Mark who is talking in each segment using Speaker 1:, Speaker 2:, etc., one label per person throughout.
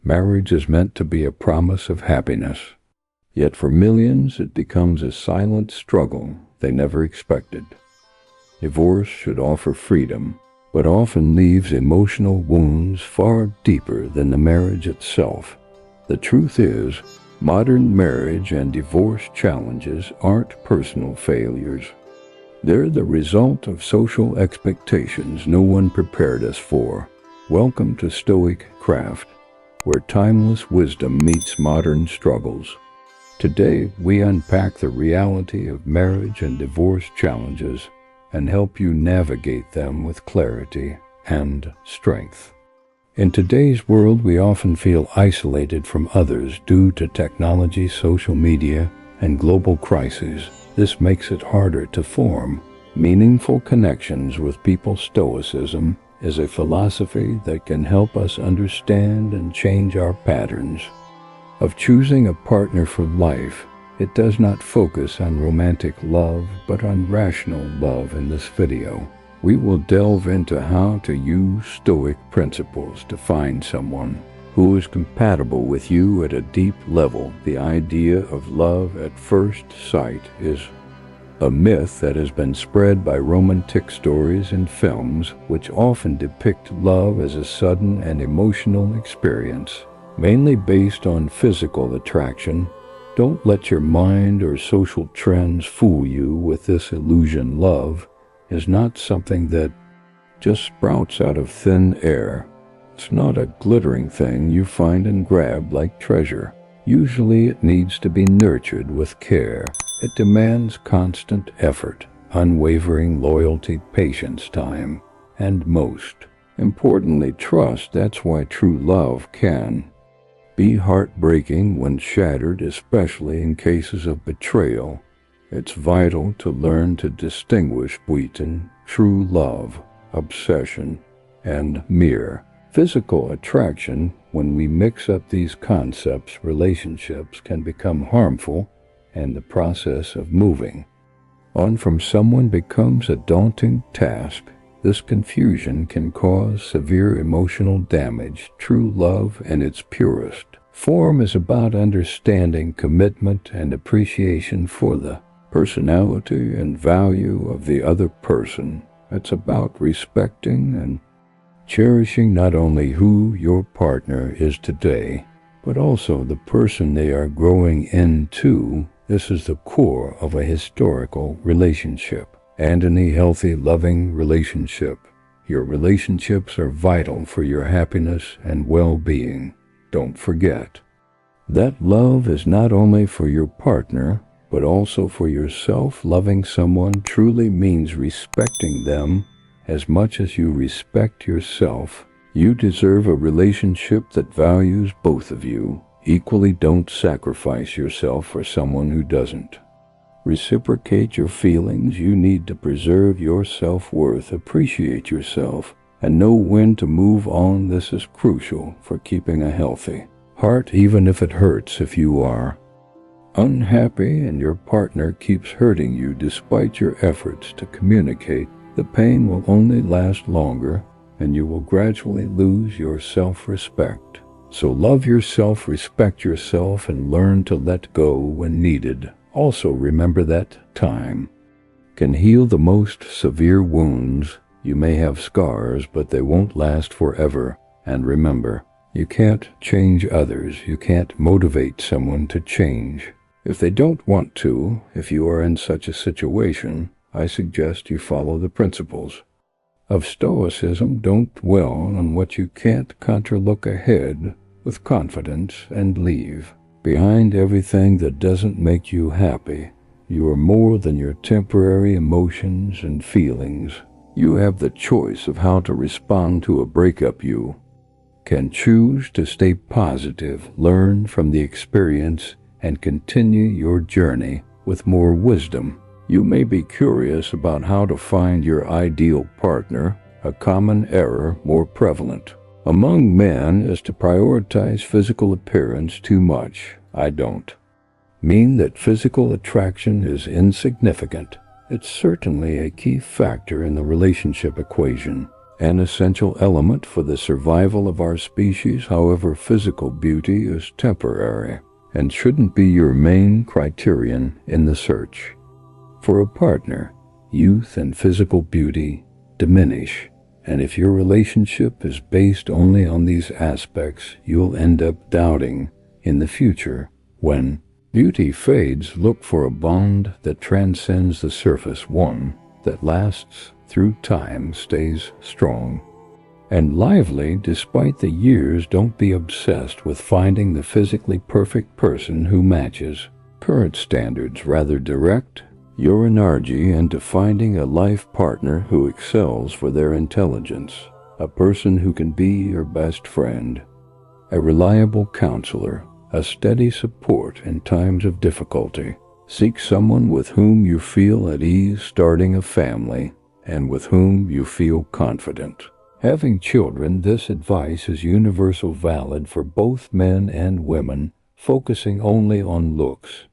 Speaker 1: Marriage is meant to be a promise of happiness. Yet for millions, it becomes a silent struggle they never expected. Divorce should offer freedom, but often leaves emotional wounds far deeper than the marriage itself. The truth is, modern marriage and divorce challenges aren't personal failures. They're the result of social expectations no one prepared us for. Welcome to StoicCraft, where timeless wisdom meets modern struggles. Today, we unpack the reality of marriage and divorce challenges and help you navigate them with clarity and strength. In today's world, we often feel isolated from others due to technology, social media, and global crises. This makes it harder to form meaningful connections with people. Stoicism is a philosophy that can help us understand and change our patterns of choosing a partner for life. It does not focus on romantic love, but on rational love. In this video, we will delve into how to use Stoic principles to find someone who is compatible with you at a deep level. The idea of love at first sight is a myth that has been spread by romantic stories and films, which often depict love as a sudden and emotional experience, mainly based on physical attraction. Don't let your mind or social trends fool you with this illusion. Love is not something that just sprouts out of thin air. It's not a glittering thing you find and grab like treasure. Usually it needs to be nurtured with care. It demands constant effort, unwavering loyalty, patience, time, and most importantly, trust. That's why true love can be heartbreaking when shattered, especially in cases of betrayal. It's vital to learn to distinguish between true love, obsession, and mere physical attraction. When we mix up these concepts, relationships can become harmful, and the process of moving on from someone becomes a daunting task. This confusion can cause severe emotional damage. True love, in its purest form, is about understanding, commitment, and appreciation for the personality and value of the other person. It's about respecting and cherishing not only who your partner is today, but also the person they are growing into. This is the core of a historical relationship and any healthy, loving relationship. Your relationships are vital for your happiness and well-being. Don't forget that love is not only for your partner, but also for yourself. Loving someone truly means respecting them as much as you respect yourself. You deserve a relationship that values both of you equally. Don't sacrifice yourself for someone who doesn't reciprocate your feelings. You need to preserve your self-worth, appreciate yourself, and know when to move on. This is crucial for keeping a healthy heart, even if it hurts. If you are unhappy and your partner keeps hurting you despite your efforts to communicate, the pain will only last longer, and you will gradually lose your self-respect. So love yourself, respect yourself, and learn to let go when needed. Also remember that time can heal the most severe wounds. You may have scars, but they won't last forever. And remember, you can't change others. You can't motivate someone to change if they don't want to. If you are in such a situation, I suggest you follow the principles of Stoicism. Don't dwell on what you can't conquer. Look ahead with confidence and leave behind everything that doesn't make you happy. You are more than your temporary emotions and feelings. You have the choice of how to respond to a breakup. You can choose to stay positive, learn from the experience, and continue your journey with more wisdom. You may be curious about how to find your ideal partner. A common error more prevalent among men is to prioritize physical appearance too much. I don't mean that physical attraction is insignificant. It's certainly a key factor in the relationship equation, an essential element for the survival of our species. However, physical beauty is temporary and shouldn't be your main criterion in the search. For a partner, youth and physical beauty diminish, and if your relationship is based only on these aspects, you'll end up doubting in the future. When beauty fades, look for a bond that transcends the surface, one that lasts through time, stays strong and lively despite the years. Don't be obsessed with finding the physically perfect person who matches current standards. Rather direct your energy into finding a life partner who excels for their intelligence, a person who can be your best friend, a reliable counselor, a steady support in times of difficulty. Seek someone with whom you feel at ease starting a family and with whom you feel confident. Having children. This advice is universal, valid for both men and women. Focusing only on looks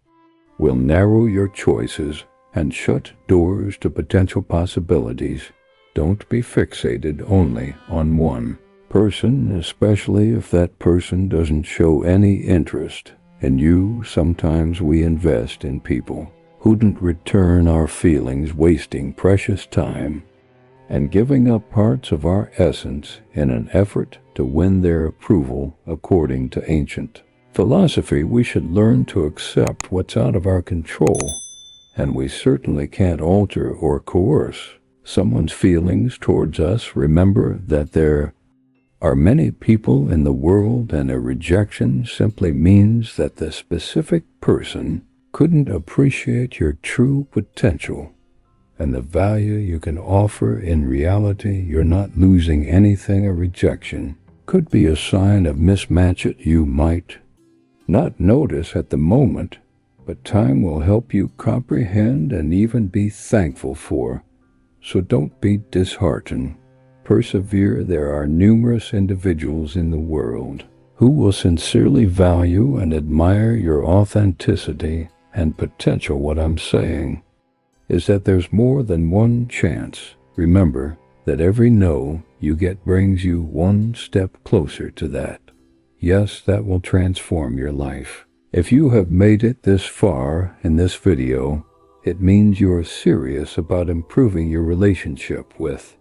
Speaker 1: will narrow your choices and shut doors to potential possibilities. Don't be fixated only on one person, especially if that person doesn't show any interest in you. Sometimes we invest in people who don't return our feelings, wasting precious time and giving up parts of our essence in an effort to win their approval. According to ancient philosophy, we should learn to accept what's out of our control, and we certainly can't alter or coerce someone's feelings towards us. Remember that there are many people in the world, and a rejection simply means that the specific person couldn't appreciate your true potential and the value you can offer. In reality, you're not losing anything. A rejection could be a sign of mismatch you might not notice at the moment, but time will help you comprehend and even be thankful for. So don't be disheartened. Persevere. There are numerous individuals in the world who will sincerely value and admire your authenticity and potential. What I'm saying is that there's more than one chance. Remember that every no you get brings you one step closer to that yes that will transform your life. If you have made it this far in this video, it means you're serious about improving your relationship with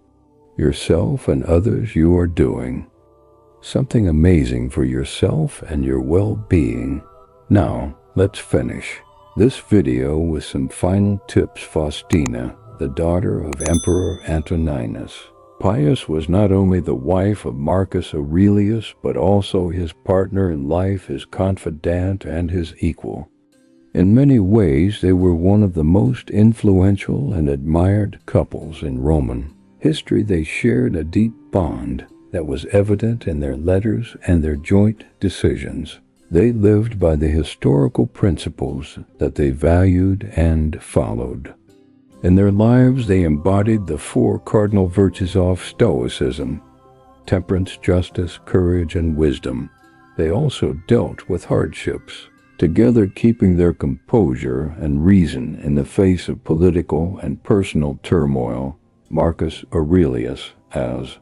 Speaker 1: yourself and others. You are doing something amazing for yourself and your well-being. Now, let's finish this video with some final tips. Faustina, the daughter of Emperor Antoninus Pius, was not only the wife of Marcus Aurelius, but also his partner in life, his confidant, and his equal. In many ways, they were one of the most influential and admired couples in Roman history. They shared a deep bond that was evident in their letters and their joint decisions. They lived by the historical principles that they valued and followed. In their lives, they embodied the four cardinal virtues of Stoicism: temperance, justice, courage, and wisdom. They also dealt with hardships together, keeping their composure and reason in the face of political and personal turmoil. Marcus Aurelius, as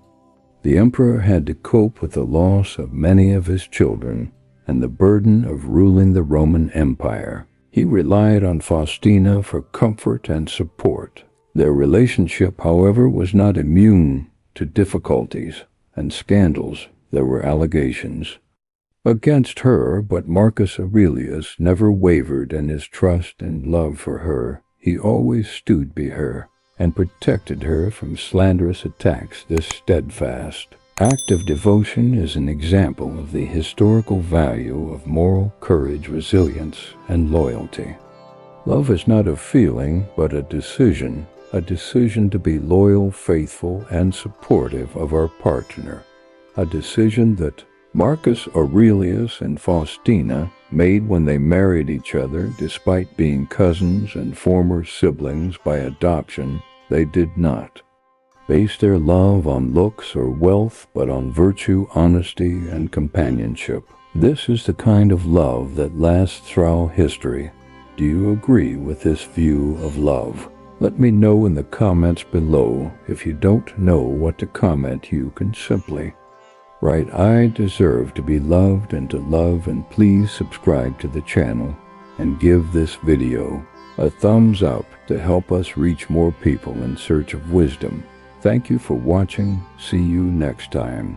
Speaker 1: the emperor, had to cope with the loss of many of his children and the burden of ruling the Roman Empire. He relied on Faustina for comfort and support. Their relationship, however, was not immune to difficulties and scandals. There were allegations against her, but Marcus Aurelius never wavered in his trust and love for her. He always stood by her and protected her from slanderous attacks. This steadfast act of devotion is an example of the historical value of moral courage, resilience, and loyalty. Love is not a feeling, but a decision to be loyal, faithful, and supportive of our partner. A decision that Marcus Aurelius and Faustina made when they married each other. Despite being cousins and former siblings by adoption, they did not base their love on looks or wealth, but on virtue, honesty, and companionship. This is the kind of love that lasts throughout history. Do you agree with this view of love? Let me know in the comments below. If you don't know what to comment, you can simply write, "I deserve to be loved and to love," and please subscribe to the channel and give this video a thumbs up to help us reach more people in search of wisdom. Thank you for watching. See you next time.